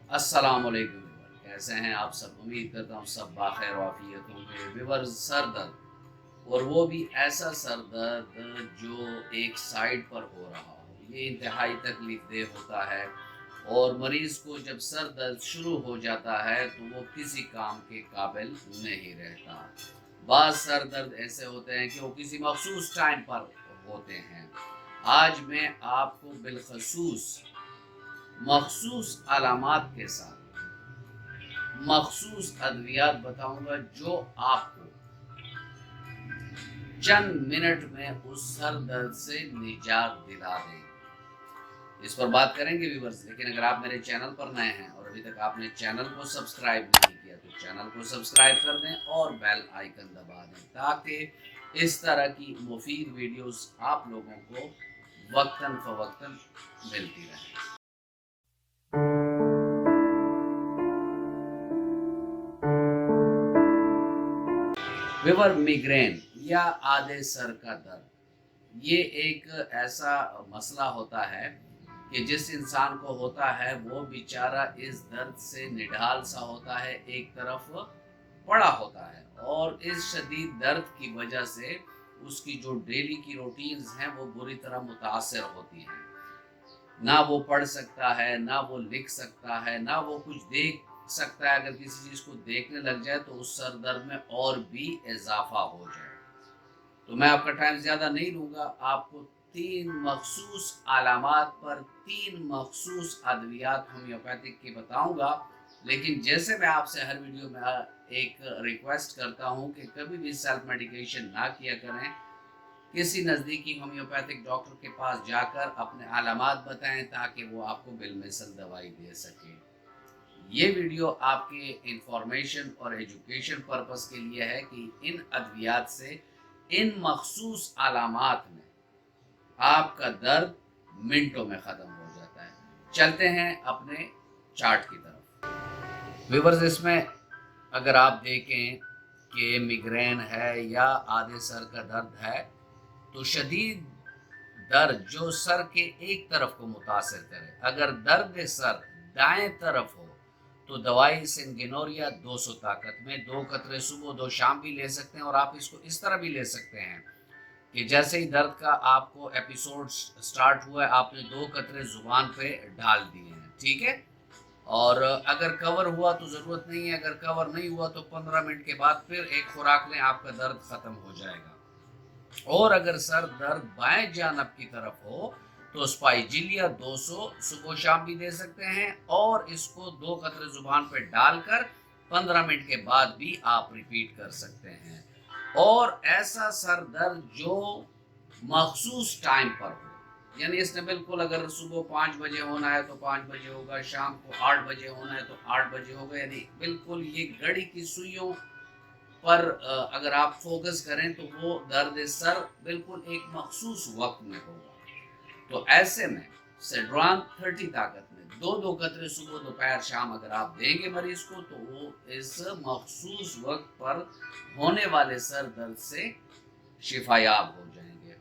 अस्सलाम वालेकुम व्यूअर, कैसे हैं आप सब। उम्मीद करता हूँ सब बाखैर वाफियत होंगे। व्यूअर, सर दर्द और वो भी ऐसा सर दर्द जो एक साइड पर हो रहा हो, ये इंतहाई तकलीफ देह होता है। और मरीज़ को जब सर दर्द शुरू हो जाता है तो वो किसी काम के काबिल नहीं रहता। बाज़ सर दर्द ऐसे होते हैं कि वो किसी मखसूस टाइम पर होते हैं। आज मैं आपको बिलखसूस मखसूस अलामात के साथ मखसूस अद्वियात बताऊंगा जो आपको चंद मिनट में उस सर दर्द से निजात दिला देंगे। इस पर बात करेंगे व्यूअर्स, लेकिन अगर आप मेरे चैनल पर नए हैं और अभी तक आपने चैनल को सब्सक्राइब नहीं किया तो चैनल को सब्सक्राइब कर दें और बेल आइकन दबा दें ताकि इस तरह की मुफीद वीडियोस आप लोगों को वक्तन फवक्तन मिलती रहे। विवर मिग्रेन या आधे सर का दर्द, ये एक ऐसा मसला होता है कि जिस इंसान को होता है वो बेचारा इस दर्द से निढाल सा होता है, एक तरफ पड़ा होता है और इस शदीद दर्द की वजह से उसकी जो डेली की रूटीन्स हैं वो बुरी तरह मुतासर होती हैं। ना वो पढ़ सकता है, ना वो लिख सकता है, ना वो कुछ देख सकता है। अगर किसी चीज़ को देखने लग जाए तो उस सर दर्द में और भी इजाफा हो जाए। तो मैं आपका टाइम ज़्यादा नहीं लूँगा, आपको 3 मखसूस अलामात पर 3 मखसूस अद्वियात होम्योपैथिक की बताऊँगा। लेकिन जैसे मैं आपसे हर वीडियो में एक रिक्वेस्ट करता हूँ कि कभी भी सेल्फ मेडिकेशन ना किया करें। किसी नज़दीकी होम्योपैथिक डॉक्टर के पास जाकर अपने अलामात बताएं ताकि वो आपको बिलमिसल दवाई दे सके। ये वीडियो आपके इंफॉर्मेशन और एजुकेशन पर्पस के लिए है कि इन अद्वियात से, इन मखसूस अलामात में आपका दर्द मिनटों में ख़त्म हो जाता है। चलते हैं अपने चार्ट की तरफ। व्यूअर्स, इसमें अगर आप देखें कि मिग्रेन है या आधे सर का दर्द है तो शदीद दर्द जो सर के एक तरफ को मुतासर करे। अगर दर्द सर दाएं तरफ हो तो दवाई सिंगेनोरिया 200 ताकत में 2 कतरे सुबह 2 शाम भी ले सकते हैं। और आप इसको इस तरह भी ले सकते हैं कि जैसे ही दर्द का आपको एपिसोड स्टार्ट हुआ है आपने 2 कतरे जुबान पे डाल दिए हैं, ठीक है। और अगर कवर हुआ तो ज़रूरत नहीं है, अगर कवर नहीं हुआ तो 15 मिनट के बाद फिर एक खुराक लें, आपका दर्द ख़त्म हो जाएगा। और अगर सर दर्द बाएं जानब की तरफ हो तो स्पाइजिलिया 200 सुबह शाम भी दे सकते हैं और इसको 2 कतरे जुबान पे डालकर 15 मिनट के बाद भी आप रिपीट कर सकते हैं। और ऐसा सर दर्द जो मखसूस टाइम पर हो, यानी इसने बिल्कुल अगर सुबह 5 बजे होना है तो 5 बजे होगा, शाम को 8 बजे होना है तो 8 बजे होगा, यानी बिल्कुल ये घड़ी की सुइयों पर अगर आप फोकस करें तो वो दर्द सर बिल्कुल एक मखसूस वक्त में होगा। तो ऐसे में सेड्रान 30 ताकत में 2-2 कतरे सुबह दोपहर शाम अगर आप देंगे मरीज को तो वो इस मखसूस वक्त पर होने वाले सर दर्द से शिफायाब हो जाएंगे।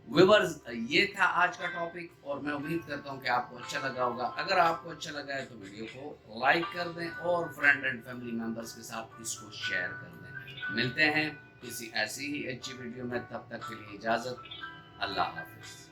व्यूअर्स, ये था आज का टॉपिक और मैं उम्मीद करता हूँ कि आपको अच्छा लगा होगा। अगर आपको अच्छा लगा है तो वीडियो को लाइक कर दें और फ्रेंड एंड फैमिली मेंबर्स के साथ इसको शेयर कर दें। मिलते हैं किसी ऐसी ही अच्छी वीडियो में, तब तक के लिए इजाज़त। अल्लाह हाफिज़।